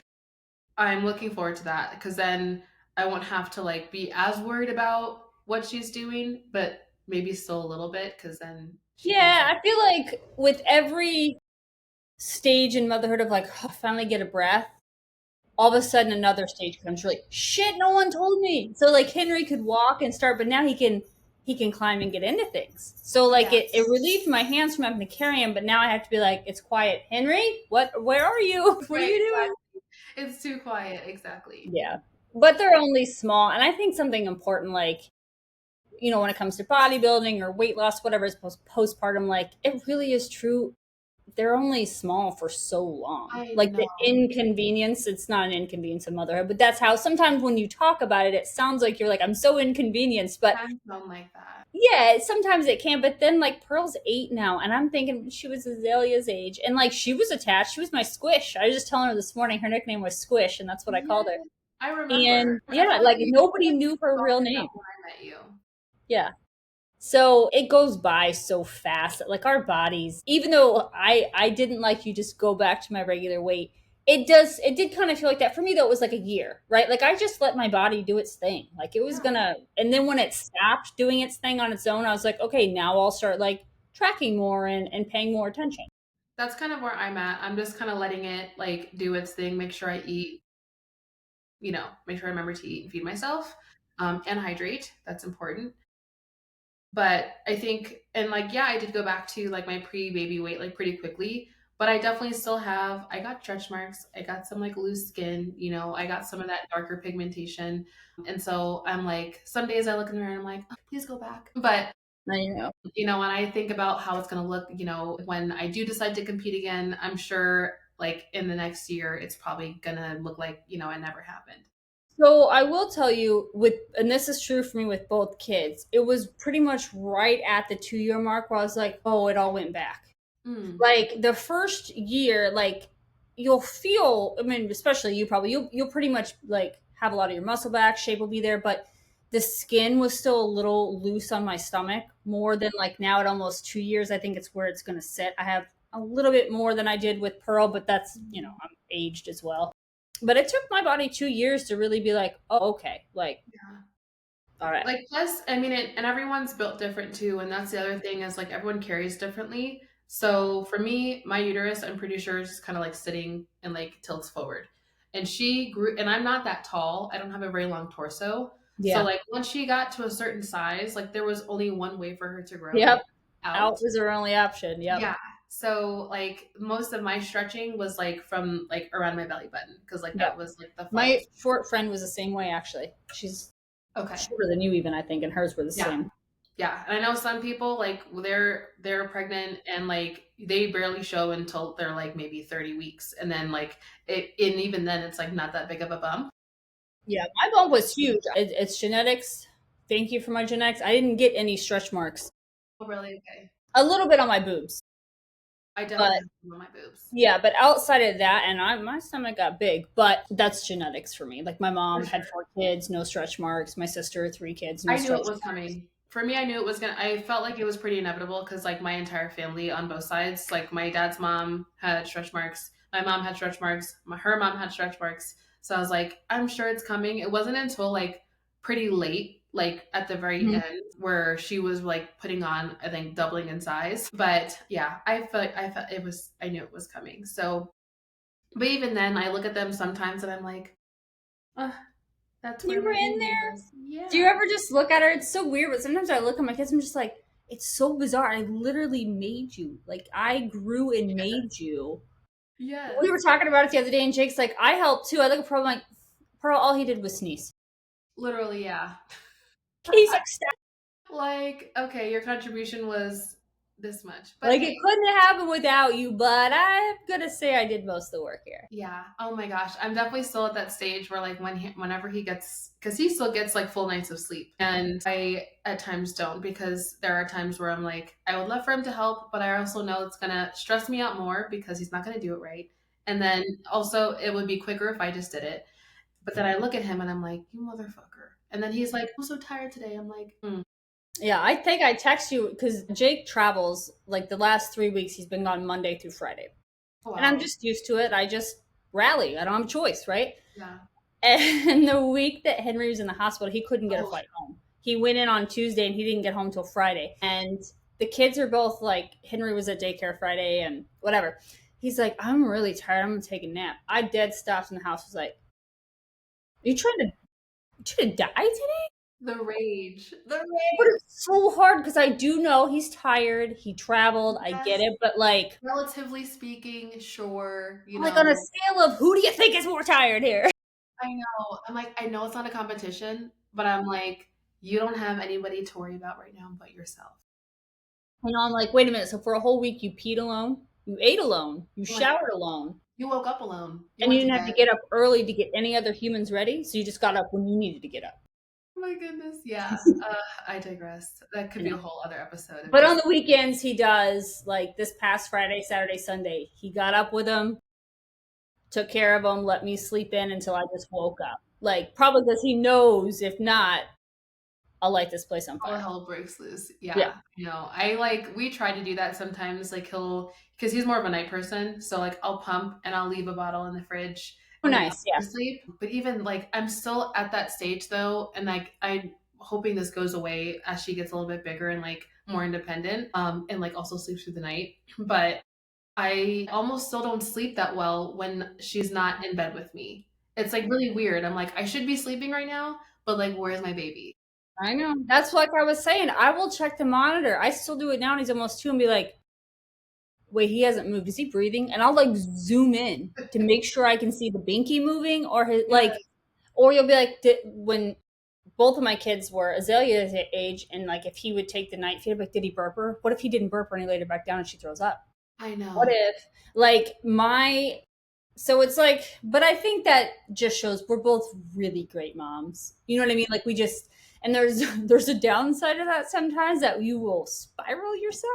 I'm looking forward to that because then I won't have to like be as worried about what she's doing, but maybe still a little bit because then she can Yeah, kind I feel like with every stage in motherhood of like, oh, finally get a breath, all of a sudden another stage comes. You're like, shit, no one told me. So like Henry could walk and start, but now he can climb and get into things. So of like it yes, relieved my hands from having to carry him, but now I have to be like, it's quiet. Henry, where are you? What are right, you doing? exactly. It's too quiet, exactly. Yeah. But they're only small. And I think something important, like, when it comes to bodybuilding or weight loss, whatever is postpartum, like it really is true. They're only small for so long. I Like the know. inconvenience, it's not an inconvenience of motherhood, but that's how sometimes when you talk about it, it sounds like you're like, I'm so inconvenienced. But Can sound like that. yeah, sometimes it can. But then like Pearl's 8 now, and I'm thinking she was Azalea's age. And like she was attached. She was my squish. I was just telling her this morning her nickname was Squish, and that's what I Yeah, called her. I remember. And I yeah, feel like like you nobody knew her told real me that name. when I met you. Yeah. So it goes by so fast. Like our bodies, even though I didn't like you just go back to my regular weight, it did kind of feel like that for me though. It was like a year, right? Like I just let my body do its thing. Like it was Yeah, gonna, and then when it stopped doing its thing on its own, I was like, okay, now I'll start like tracking more and paying more attention. that's kind of where I'm at. I'm just kind of letting it like do its thing, make sure I eat, make sure I remember to eat and feed myself, and hydrate. That's important. But I think, and like, yeah, I did go back to like my pre-baby weight like pretty quickly, but I definitely still have, I got stretch marks, I got some like loose skin, I got some of that darker pigmentation. And so I'm like, some days I look in the mirror and I'm like, oh, please go back. But, I know. when I think about how it's going to look, when I do decide to compete again, I'm sure like in the next year, it's probably going to look like, it never happened. So I will tell you and this is true for me with both kids. It was pretty much right at the 2 year mark where I was like, oh, it all went back. Mm, Like the first year, like you'll feel, I mean, especially you probably, you'll pretty much like have a lot of your muscle back, shape will be there, but the skin was still a little loose on my stomach more than like now at almost 2 years. I think it's where it's going to sit. I have a little bit more than I did with Pearl, but that's, I'm aged as well. But it took my body 2 years to really be like, oh, okay, like, yeah. all right. Like, plus, I mean, and everyone's built different too. And that's the other thing is like everyone carries differently. So for me, my uterus, I'm pretty sure is kind of like sitting and like tilts forward. And she grew, and I'm not that tall. I don't have a very long torso. So Yeah. like once she got to a certain size, like there was only one way for her to grow, and Yep. it was Out out. was our only option. Yep. Yeah. So like most of my stretching was like from like around my belly button because like that Yep. was like the My farthest. short friend was the same way, actually. She's Okay. shorter than you, even, I think, and hers were the Yeah. same. Yeah, and I know some people like they're pregnant and like they barely show until they're like maybe 30 weeks, and then like and even then it's like not that big of a bump. Yeah, my bump was huge. It's genetics. Thank you for my genetics. I didn't get any stretch marks. Oh, really? Okay. A little bit on my boobs, I but definitely have some on my boobs yeah, but outside of that, and my stomach got big, but that's genetics for me. Like my for mom sure. had 4 kids, no stretch marks. My sister, 3 kids, no I knew it stretch was marks. coming. For me, I knew it was gonna. I felt like it was pretty inevitable because like my entire family on both sides, like my dad's mom had stretch marks, my mom had stretch marks, her mom had stretch marks. So I was like, I'm sure it's coming. It wasn't until like pretty late, like at the very Mhm. end, where she was like putting on, I think, doubling in size. But yeah, I felt it was. I knew it was coming. So, but even then, I look at them sometimes and I'm like, oh, that's where You were my in baby there. was. Do you Yeah. ever just look at her? It's so weird, but sometimes I look at my kids. I'm just like, it's so bizarre. I literally made you. Like I grew and made you. We were Yes. talking about it the other day, and Jake's like, I helped too. I look at Pearl, I'm like, Pearl, all he did was sneeze. Literally, yeah. He's like, stop. Like, okay, your contribution was this much. But Like, hey, it couldn't have happened without you, but I'm gonna say I did most of the work here. yeah. Oh my gosh. I'm definitely still at that stage where like whenever he gets, because he still gets like full nights of sleep. And I at times don't, because there are times where I'm like, I would love for him to help, but I also know it's gonna stress me out more because he's not gonna do it right. And then also it would be quicker if I just did it. But then I look at him and I'm like, you motherfucker. And then he's like, I'm so tired today. I'm like, Yeah, I think I text you because Jake travels like the last 3 weeks. He's been gone Monday through Friday, oh and I'm wow. just used to it. I just rally. I don't have a choice, right? Yeah. And the week that Henry was in the hospital, he couldn't get a Oh, flight home. He went in on Tuesday and he didn't get home till Friday. And the kids are both like, Henry was at daycare Friday and whatever. He's like, I'm really tired. I'm gonna take a nap. I dead stopped in the house. Was like, are you trying to die today? the rage. The But rage. it's so hard because I do know he's tired. He traveled. I get Yes. it, but Relatively speaking, sure, like on a scale of who do you think is more tired here? I know. I'm like, I know it's not a competition, but I'm like, you don't have anybody to worry about right now but yourself. You know, I'm like, wait a minute. So for a whole week, you peed alone, you ate alone, you I'm like, showered alone, you woke up alone. You and you went to didn't have to bed. get up early to get any other humans ready. So you just got up when you needed to get up. Oh my goodness. Yeah. I digress. That could I be know. a whole other episode of But on just, the weekends, he does like this past Friday, Saturday, Sunday. He got up with him, took care of him, let me sleep in until I just woke up. Like probably because he knows if not, I'll light this place on all fire. hell breaks loose. Yeah. Yeah. I like, we try to do that sometimes. Like, because he's more of a night person. So, like, I'll pump and I'll leave a bottle in the fridge Oh, and then I'll nice. Yeah. go to sleep. But even like, I'm still at that stage though. And like, I'm hoping this goes away as she gets a little bit bigger and like more independent, and like also sleeps through the night. But I almost still don't sleep that well when she's not in bed with me. It's like really weird. I'm like, I should be sleeping right now, but like, where's my baby? I know. That's like I was saying. I will check the monitor. I still do it now, and he's almost two, and be like, "Wait, he hasn't moved. Is he breathing?" And I'll like zoom in to make sure I can see the binky moving, or his Yeah, or you'll be like, when both of my kids were Azalea's age, and like if he would take the night feed, like, did he burp her? What if he didn't burp her and he laid her back down and she throws up? I What know. if like my so it's like, but I think that just shows we're both really great moms. You know what I mean? Like we just, and there's a downside of that sometimes that you will spiral yourself.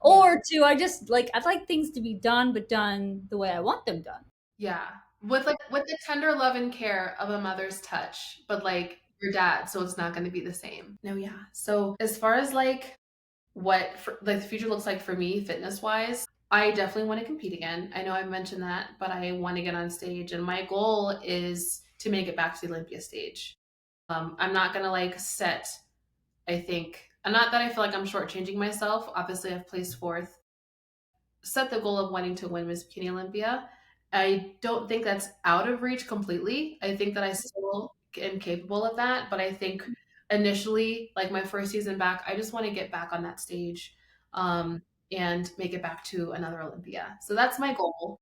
Yeah. Or two, I just like I'd like things to be done, but done the way I want them done. Yeah. With the tender love and care of a mother's touch, but like your dad, so it's not going to be the same. No, yeah. So as far as like like the future looks like for me fitness wise, I definitely want to compete again. I know I mentioned that, but I want to get on stage and my goal is to make it back to the Olympia stage. I'm not going to like set, I think, not that I feel like I'm shortchanging myself. Obviously, I've placed fourth, set the goal of wanting to win Miss Bikini Olympia. I don't think that's out of reach completely. I think that I still am capable of that, but I think initially, like my first season back, I just want to get back on that stage, and make it back to another Olympia. So that's my goal.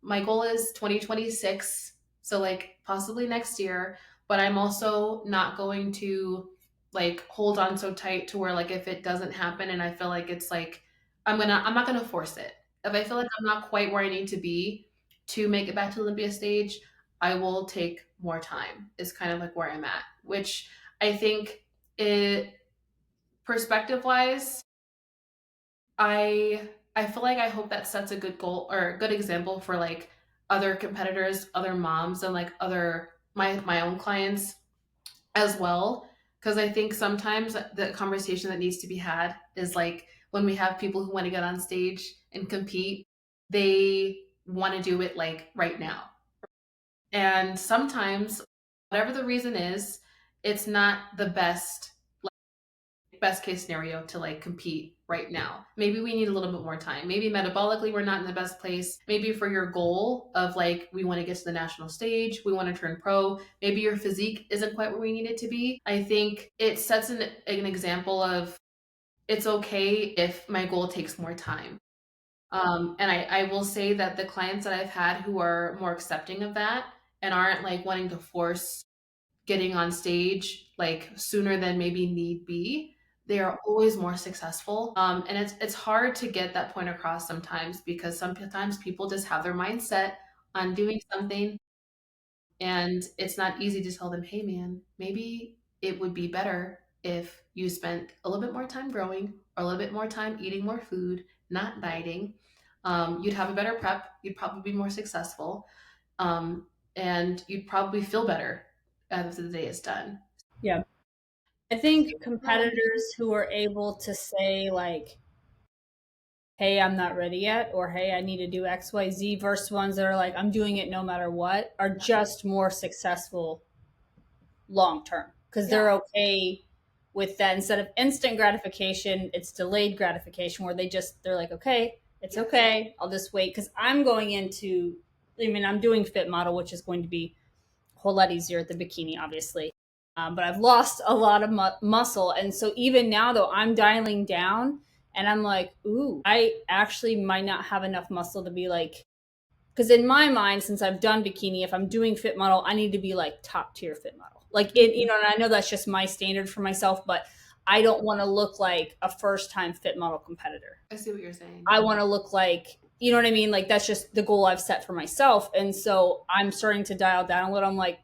My goal is 2026, so like possibly next year, but I'm also not going to like hold on so tight to where like if it doesn't happen and I feel like it's like I'm not gonna force it. If I feel like I'm not quite where I need to be to make it back to Olympia stage, I will take more time. Is kind of like where I'm at, which I think it perspective wise, I feel like I hope that sets a good goal or a good example for like other competitors, other moms, and like other my own clients as well. Because I think sometimes the conversation that needs to be had is like when we have people who want to get on stage and compete, they want to do it like right now. And sometimes, whatever the reason is, it's not the best case scenario to like compete right now. Maybe we need a little bit more time. Maybe metabolically we're not in the best place. Maybe for your goal of like we want to get to the national stage, we want to turn pro, maybe your physique isn't quite where we need it to be. I think it sets an example of it's okay if my goal takes more time. And I will say that the clients that I've had who are more accepting of that and aren't like wanting to force getting on stage like sooner than maybe need be, they are always more successful. And it's hard to get that point across sometimes because sometimes people just have their mindset on doing something, and it's not easy to tell them, hey man, maybe it would be better if you spent a little bit more time growing or a little bit more time eating more food, not dieting. You'd have a better prep, you'd probably be more successful, um, and you'd probably feel better after the day is done. Yeah. I So, think competitors who are able to say, like, hey, I'm not ready yet, or hey, I need to do XYZ, versus ones that are like, I'm doing it no matter what, are just more successful long term because yeah, they're okay with that. Instead of instant gratification, it's delayed gratification where they're like, okay, it's yes, okay, I'll just wait. Because I'm going into, I mean, I'm doing fit model, which is going to be a whole lot easier at the bikini, obviously. But I've lost a lot of muscle. And so even now, though, I'm dialing down and I'm like, ooh, I actually might not have enough muscle to be like, because in my mind, since I've done bikini, if I'm doing fit model, I need to be like top tier fit model. Like it, you know, and I know that's just my standard for myself, but I don't want to look like a first time fit model competitor. I see what you're saying. I want to look like, you know what I mean? Like that's just the goal I've set for myself. And so I'm starting to dial down a little. I'm like,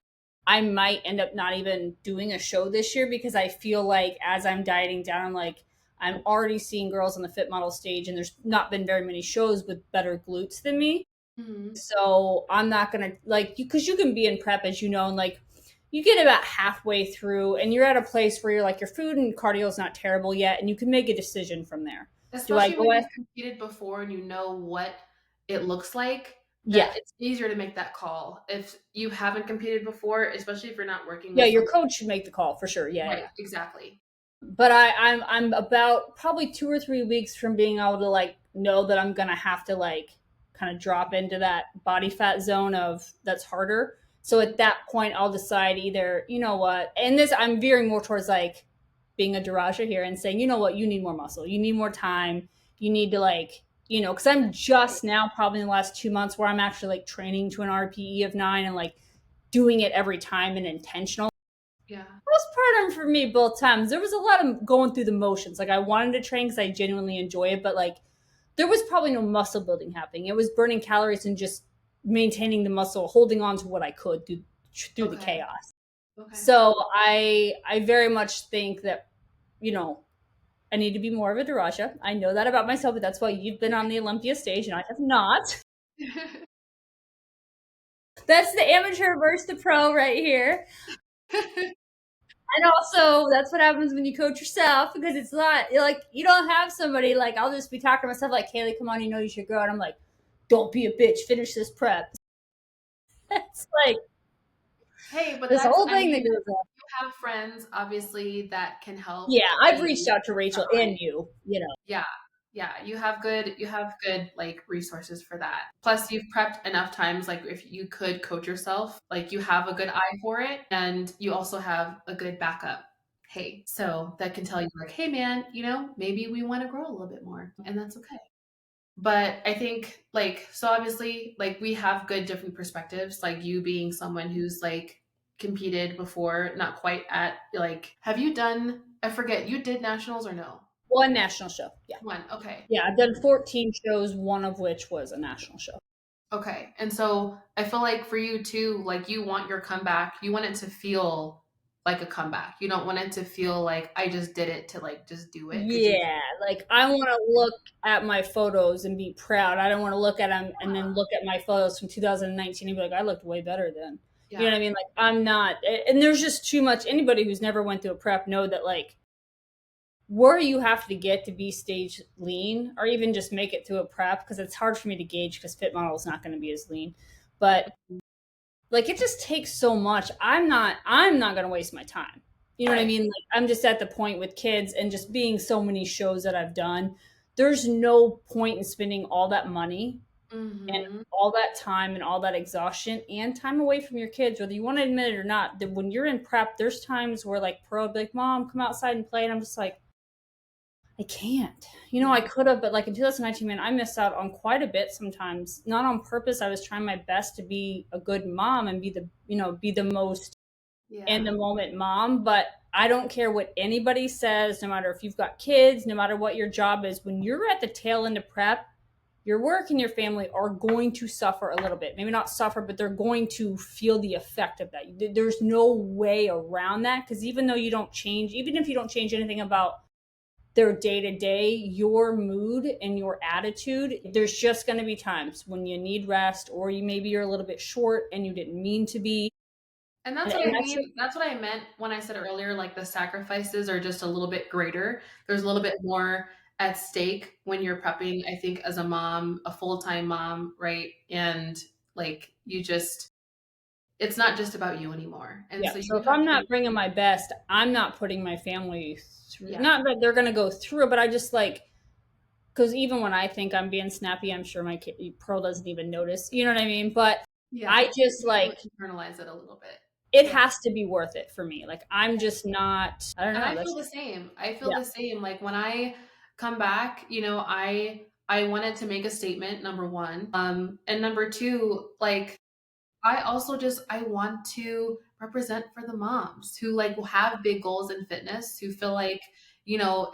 I might end up not even doing a show this year because I feel like as I'm dieting down, I'm like, I'm already seeing girls on the fit model stage, and there's not been very many shows with better glutes than me. Hmm. So I'm not gonna like you because you can be in prep, as you know, and like you get about halfway through and you're at a place where you're like your food and cardio is not terrible yet, and you can make a decision from there. Do I Especially go when at you've competed before and you know what it looks like, that yeah. it's easier to make that call. If you haven't competed before, especially if you're not working Yeah, with your some, coach should make the call for sure. Yeah, right, yeah. exactly. But I'm about probably 2 or 3 weeks from being able to like know that I'm gonna have to like kind of drop into that body fat zone of that's harder. So at that point, I'll decide either you know what, and this I'm veering more towards like being a Daraja here and saying you know what, you need more muscle, you need more time, you need to like you know because I'm Right. just now probably in the last 2 months where I'm actually like training to an RPE of 9 and like doing it every time and intentional Yeah. postpartum for me both times there was a lot of going through the motions. Like I wanted to train because I genuinely enjoy it, but like there was probably no muscle building happening. It was burning calories and just maintaining the muscle, holding on to what I could through the Okay. chaos. Okay. So I very much think that you know I need to be more of a Daraja. I know that about myself, but that's why you've been on the Olympia stage and I have not. That's the amateur versus the pro right here. And also, that's what happens when you coach yourself because it's not like you don't have somebody like I'll just be talking to myself like Kayleigh, come on, you know you should grow, and I'm like, don't be a bitch, finish this prep. It's like Hey, but this that's, whole I thing that mean, goes on. you have friends obviously that can help Yeah, I've guide reached you out to Rachel behind. and you know. Yeah. Yeah, you have good like resources for that. Plus you've prepped enough times like if you could coach yourself, like you have a good eye for it and you also have a good backup. Hey, so that can tell you like, "Hey man, maybe we want to grow a little bit more." And that's okay. But I think like so obviously like we have good different perspectives, like you being someone who's like competed before, not quite at like have you done I forget, you did nationals or no? One national show. Yeah. One. Okay. Yeah, I've done 14 shows, one of which was a national show. Okay. And so I feel like for you too, like you want your comeback, you want it to feel like a comeback. You don't want it to feel like I just did it to like just do it because you Yeah, like I want to look at my photos and be proud. I don't want to look at them and then look at my photos from 2019 and be like, I looked way better then. You know yeah. what I mean? Like I'm not, and there's just too much. Anybody who's never went through a prep know that like where you have to get to be stage lean or even just make it through a prep because it's hard for me to gauge because fit model is not going to be as lean, but like it just takes so much. I'm not going to waste my time. You know what I Right. mean? Like I'm just at the point with kids and just being so many shows that I've done. There's no point in spending all that money and Mhm. all that time and all that exhaustion and time away from your kids, whether you want to admit it or not. That when you're in prep, there's times where like pro be like, Mom, come outside and play, and I'm just like, I can't. You know, I Yeah. could have, but like in 2019, man, I missed out on quite a bit sometimes. Not on purpose. I was trying my best to be a good mom and be the most in the Yeah. moment mom, but I don't care what anybody says, no matter if you've got kids, no matter what your job is, when you're at the tail end of prep, your work and your family are going to suffer a little bit. Maybe not suffer, but they're going to feel the effect of that. There's no way around that, because even though you don't change, even if you don't change anything about their day to day, your mood and your attitude, there's just going to be times when you need rest, or maybe you're a little bit short and you didn't mean to be. And that's And, what and I that's mean. That's what I meant when I said earlier, like the sacrifices are just a little bit greater. There's a little bit more at stake when you're prepping, I think, as a mom, a full-time mom, right? And like you just, it's not just about you anymore. And yeah. so So you if have I'm to, not bringing my best, I'm not putting my family through. yeah, Not that they're going to go through it, but I just like, because even when I think I'm being snappy, I'm sure my kid, Pearl doesn't even notice. You know what I mean? But yeah. I just You like, internalize it a little bit. it Yeah. has to be worth it for me. Like, I'm just not, I don't And know. I feel That's the just, same. I feel yeah. the same. Like when I come back, I wanted to make a statement, number one. And number two, like I also just I want to represent for the moms who like will have big goals in fitness, who feel like,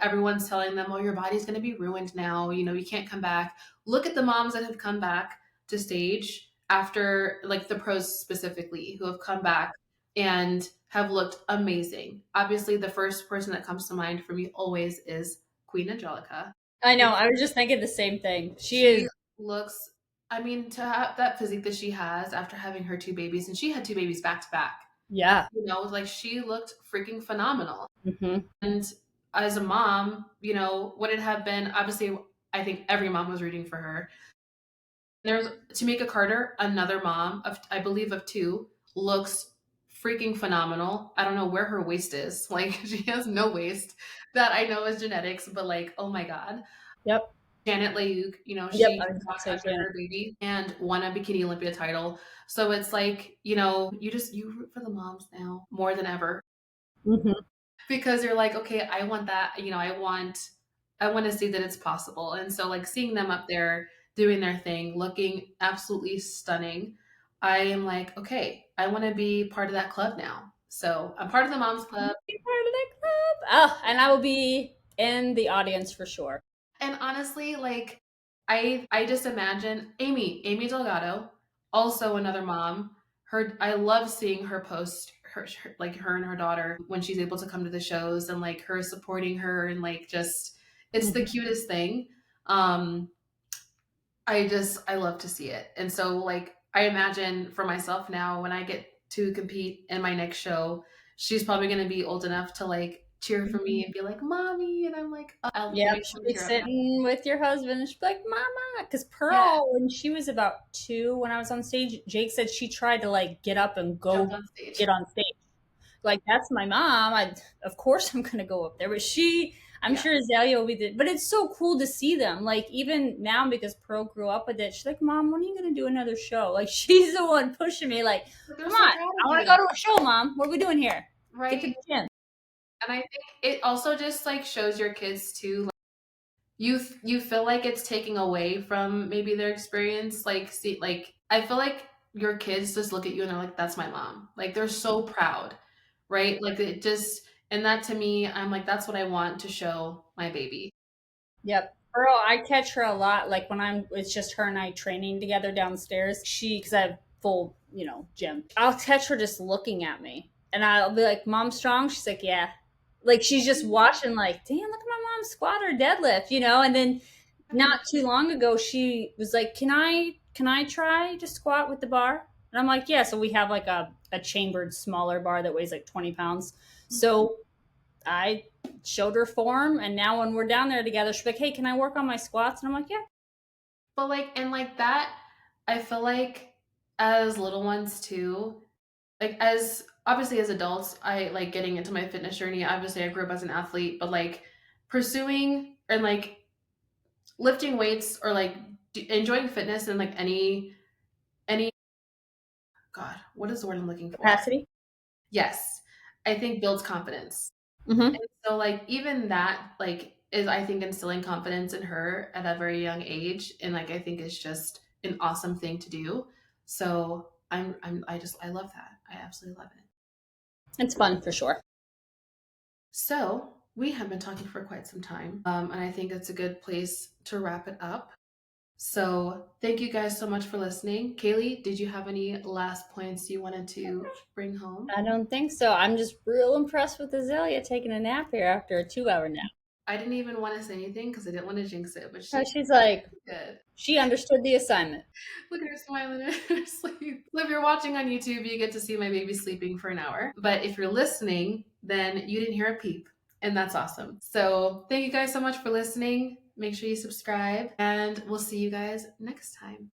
everyone's telling them, "Oh, your body's going to be ruined now, you can't come back." Look at the moms that have come back to stage after like the pros specifically who have come back and have looked amazing. Obviously, the first person that comes to mind for me always is Queen Angelica. I know. I was just thinking the same thing. She She is, looks, I mean, to have that physique that she has after having her two babies, and she had two babies back to back, yeah. like she looked freaking phenomenal. Hmm. And as a mom, would it have been obviously, I think every mom was rooting for her. There's Tamika Carter, another mom of, I believe, of two, looks freaking phenomenal. I don't know where her waist is. Like, she has no waist. That I know is genetics, but like, oh my God. Yep. Janet Leuk, Yep. she I came was going back to say after Janet. her baby and won a Bikini Olympia title. So it's like, you root for the moms now more than ever Hmm. because you're like, okay, I want that, I want to see that it's possible. And so like seeing them up there doing their thing, looking absolutely stunning, I am like, okay, I want to be part of that club now. So I'm part of the moms club. Be part of that club. Oh, and I will be in the audience for sure. And honestly, like I just imagine Amy Delgado, also another mom. I love seeing her post like her and her daughter when she's able to come to the shows and like her supporting her and like just it's the Mhm. cutest thing. Um I love to see it. And so like I imagine for myself now when I get to compete in my next show, she's probably going to be old enough to like cheer for me and be like, "Mommy." And I'm like, oh, it Yep, makes she'll me be tear up now. sitting with your husband and she'll be like, Mama. Because Yeah, Pearl, when she was about 2, when I was on stage, Jake said she tried to like get up and jumped go on stage. get on stage. Like, that's my mom. Of course I'm gonna go up there. But I'm Yeah. sure Azalea will be the, but it's so cool to see them. Like, even now, because Pearl grew up with it, she's like, Mom, when are you gonna do another show? Like, she's the one pushing me, like, But they're come so on, proud I of wanna you, go to a show, Mom. What are we doing here? Get to the right? gym. And I think it also just like shows your kids too, like, you feel like it's taking away from maybe their experience. Like, see, like I feel like your kids just look at you and they're like, "That's my mom." Like they're so proud, right? Like it just, and that to me, I'm like, that's what I want to show my baby. Yep. Pearl, I catch her a lot. Like when it's just her and I training together downstairs. Because I have full, gym. I'll catch her just looking at me, and I'll be like, "Mom, strong?" She's like, "Yeah." Like she's just watching, like, "Damn, look at my mom squat or deadlift," And then not too long ago, she was like, "Can I try to squat with the bar?" And I'm like, "Yeah." So we have like a chambered smaller bar that weighs like 20 pounds. So I showed her form, and now when we're down there together, she's like, "Hey, can I work on my squats?" And I'm like, "Yeah." But like, and like that, I feel like as little ones too, like as obviously as adults, I like getting into my fitness journey. Obviously, I grew up as an athlete, but like pursuing and like lifting weights or like enjoying fitness and like any God, what is the word I'm looking for? Capacity. Yes, I think builds confidence. Mm-hmm. And so like even that like is I think instilling confidence in her at a very young age and like I think is just an awesome thing to do. So I love that. I absolutely love it. It's fun for sure. So we have been talking for quite some time, and I think it's a good place to wrap it up. So thank you guys so much for listening. Kayleigh, did you have any last points you wanted to bring home? I don't think so. I'm just real impressed with Azalea taking a nap here after a 2 hour nap. I didn't even want to say anything because I didn't want to jinx it, but So she she's like, good. she understood the assignment. Look at her smiling in her sleep. So if you're watching on YouTube, you get to see my baby sleeping for an hour. But if you're listening, then you didn't hear a peep. And that's awesome. So thank you guys so much for listening. Make sure you subscribe, and we'll see you guys next time.